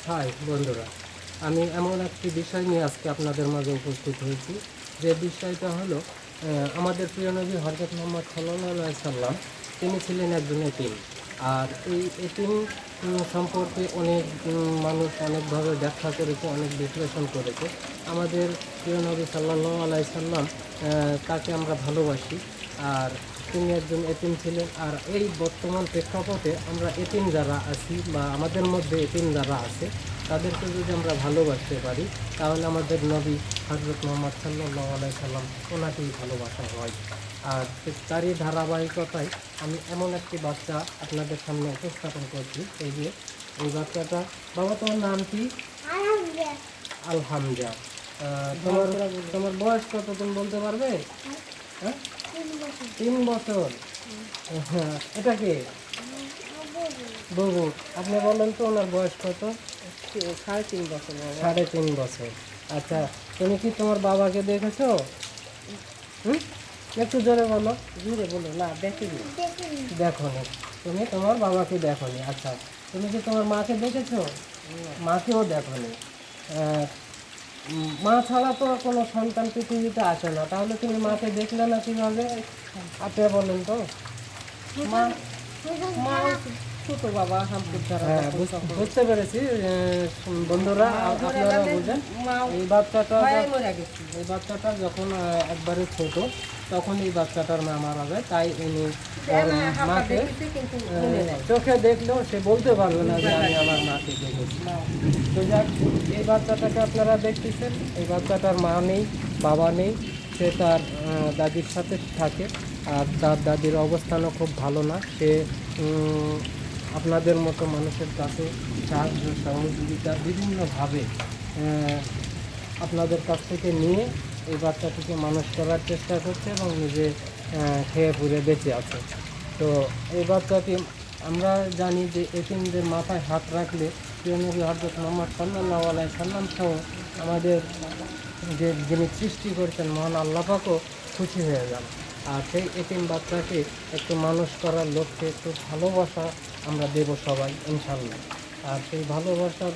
High বন্ধুরা, আমি এমন একটি বিষয় নিয়ে আজকে আপনাদের মাঝে উপস্থিত হয়েছি। যে বিষয়টা হলো আমাদের প্রিয় নবী হযরত মুহাম্মদ সাল্লাল্লাহু আলাইহি সাল্লাম, তিনি ছিলেন একজন এতিম। আর এই এতিম সম্পর্কে অনেক মানুষ অনেকভাবে ব্যাখ্যা করেছে, অনেক বিশ্লেষণ করেছে। আমাদের প্রিয় নবী সাল্লাল্লাহু আলাইহি সাল্লাম, তাকে আমরা ভালোবাসি। আর তিনি একজন এতিম ছিলেন। আর এই বর্তমান প্রেক্ষাপটে আমরা এতিম যারা আছি বা আমাদের মধ্যে এতিম যারা আছে, তাদেরকে যদি আমরা ভালোবাসতে পারি, তাহলে আমাদের নবী হযরত মুহাম্মদ সাল্লাল্লাহু আলাইহি সাল্লাম, ওনাকেই ভালোবাসা হয়। আর তারই ধারাবাহিকতায় আমি এমন একটি বাচ্চা আপনাদের সামনে উপস্থাপন করছি। এই যে এই বাচ্চাটা, বাবা তোমার নাম কি? আলহামজা। তোমার তোমার বয়স কত, তুমি বলতে পারবে? হ্যাঁ, 3 বছর। হ্যাঁ, এটা কে? বাবু। আপনি বলেন তো ওনার বয়স কত? 3.5 বছর। 3.5 বছর। আচ্ছা, তুমি কি তোমার বাবাকে দেখেছো? হুম, একটু জোরে বলো। জোরে বলো না, দেখিনি। দেখোনি? তুমি তোমার বাবাকে দেখোনি। আচ্ছা, তুমি কি তোমার মাকে দেখেছো? মাকেও দেখোনি। মা ছাড়া তো কোনো সন্তান পৃথিবীতে আসে না, তাহলে তুমি মাকে দেখলে না কিভাবে? আপনি বলেন তো। মা মা ছোট বাবা হামপুর ছাড়া হ্যাঁ, বুঝতে পেরেছি। বন্ধুরা, আপনারা বুঝেন, এই বাচ্চাটা যখন একবারে ছোট, তখন এই বাচ্চাটার মা মারা যায়। তাই উনি মাকে চোখে দেখলেও সে বলতে পারবে না যে আমি আমার মাকে দেখেছি। তো যাক, এই বাচ্চাটাকে আপনারা দেখতেছেন, এই বাচ্চাটার মা নেই, বাবা নেই। সে তার দাদির সাথে থাকে। আর তার দাদির অবস্থানও খুব ভালো না। সে আপনাদের মতো মানুষের কাছে সাহায্য সহযোগিতা বিভিন্নভাবে আপনাদের কাছ থেকে নিয়ে এই বাচ্চাটিকে মানুষ করার চেষ্টা করছে এবং নিজে খেয়ে পুড়ে বেঁচে আছে। তো এই বাচ্চাটি, আমরা জানি যে এতিমদের মাথায় হাত রাখলে প্রিয় নবী হযরত মুহাম্মদ সাল্লাল্লাহু আলাইহি সাল্লাম সহ আমাদের যিনি সৃষ্টি করেছেন মহান আল্লাহ পাকও খুশি হয়ে যান। আর সেই এতিম বাচ্চাকে একটু মানুষ করার লক্ষ্যে একটু ভালোবাসা আমরা দেব সবাই ইনশাল্লাহ। আর সেই ভালোবাসার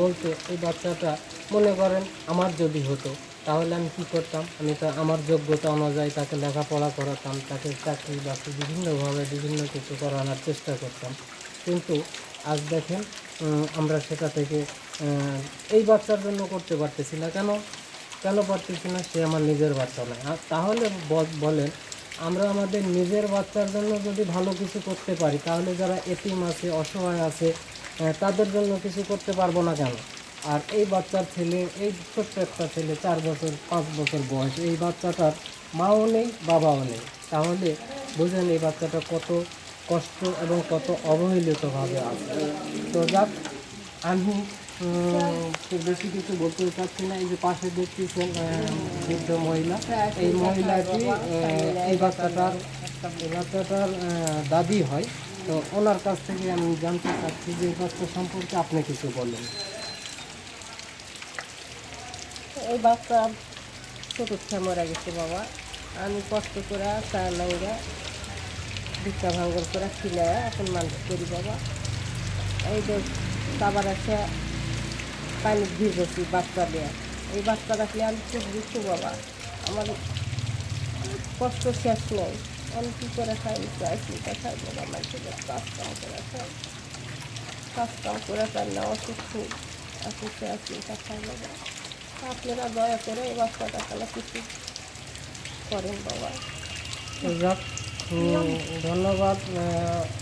বলতে, এই বাচ্চাটা মনে করেন আমার যদি হতো, তাহলে আমি কী করতাম? আমি তো আমার যোগ্যতা অনুযায়ী তাকে লেখাপড়া করাতাম, তাকে চাকরি বাকরি বিভিন্নভাবে বিভিন্ন কিছু করানোর চেষ্টা করতাম। কিন্তু আজ দেখেন, আমরা সেটা থেকে এই বাচ্চার জন্য করতে পারতেছি না। কেন কেন পারতেছি না? সে আমার নিজের বাচ্চা নয়। আর তাহলে বলেন, আমরা আমাদের নিজের বাচ্চার জন্য যদি ভালো কিছু করতে পারি, তাহলে যারা এতিম আছে, অসহায় আছে, তাদের জন্য কিছু করতে পারবো না কেন? আর এই বাচ্চার ছেলে, এই ছোট্ট একটা ছেলে, 4 বছর 5 বছর বয়স, এই বাচ্চাটার মাও নেই, বাবাও নেই। তাহলে বুঝেন এই বাচ্চাটা কত কষ্ট এবং কত অবহেলিতভাবে আছে। তো যাক, আমি খুব বেশি কিছু বলতে চাচ্ছি না। এই যে পাশে দেখতেছেন বৃদ্ধ মহিলা, এই মহিলাটি এই বাচ্চাটার দাদি হয়। তো ওনার কাছ থেকে আমি জানতে চাচ্ছি যে এই বাচ্চা সম্পর্কে আপনি কিছু বলেন। এই বাচ্চা ছোট মারা গেছে বাবা। আমি কষ্ট করে চার লাইরা ভিক্ষা ভাঙ্গর করে খিলায় এখন মানুষ করি বাবা। এই যে আবার এসে পানি ভিজেছি বাচ্চা দেয়া। এই বাচ্চা রাখলে আমি খুব দুঃখ বাবা। আমার কষ্ট শেষ নেই। আমি কী করে খাই? চাইছি তা খাই বাবা। মানুষের কাজ কাম করে খাই, কাজ কাম করে খাই না। অসুস্থ অসুস্থ আছি তা খাই বাবা। আপনারা দয়া করে এই বাচ্চাটা তাহলে কিছু করেন বাবা। যাক, ধন্যবাদ।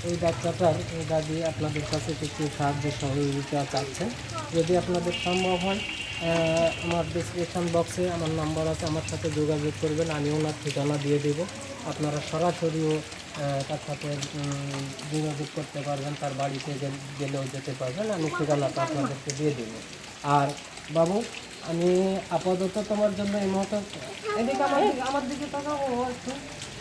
এই বাচ্চাটার দাদি আপনাদের কাছে কিছু সাহায্য সহযোগিতা চাচ্ছেন। যদি আপনাদের সম্ভব হয়, আমার ডিসক্রিপশন বক্সে আমার নাম্বার আছে, আমার সাথে যোগাযোগ করবেন। আমি ওনার ঠিকানা দিয়ে দেব। আপনারা সরাসরিও তার সাথে যোগাযোগ করতে পারবেন, তার বাড়িতে গেলেও যেতে পারবেন। আমি ঠিকানাটা আপনাদেরকে দিয়ে দেব। আর বাবু, আমি আপাতত তোমার জন্য এই মুহূর্তে, এদিকে আমার দিকে তাকাও একটু।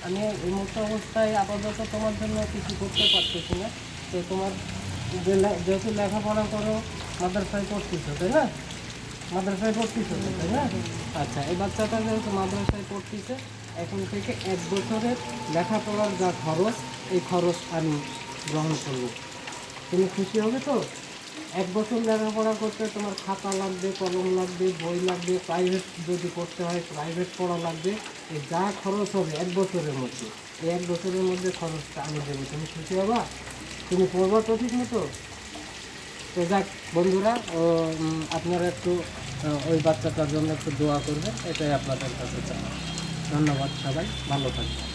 আমি এই মুহূর্ত অবস্থায় আপাতত তোমার জন্য কিছু করতে পারতেছি না। তো তোমার যেহেতু লেখাপড়া করো, মাদ্রাসায় পড়তেছো, তাই না? মাদ্রাসায় পড়তেছো, তাই না? আচ্ছা, এই বাচ্চাটা যেহেতু মাদ্রাসায় পড়তেছে, এখন থেকে 1 বছরের লেখাপড়ার যা খরচ, এই খরচ আমি গ্রহণ করব। তুমি খুশি হবে তো? 1 বছর লেখাপড়া করতে তোমার খাতা লাগবে, কলম লাগবে, বই লাগবে, প্রাইভেট যদি করতে হয় প্রাইভেট পড়া লাগবে। এই যা খরচ হবে 1 বছরের মধ্যে, এই 1 বছরের মধ্যে খরচটা আমি দেবো, তুমি খুশি হবা? তুমি পড়বা তো ঠিক মতো? তো যাক বন্ধুরা, আপনারা একটু ওই বাচ্চাটার জন্য একটু দোয়া করবেন, এটাই আপনাদের কাছে চাই। ধন্যবাদ, সবাই ভালো থাকবেন।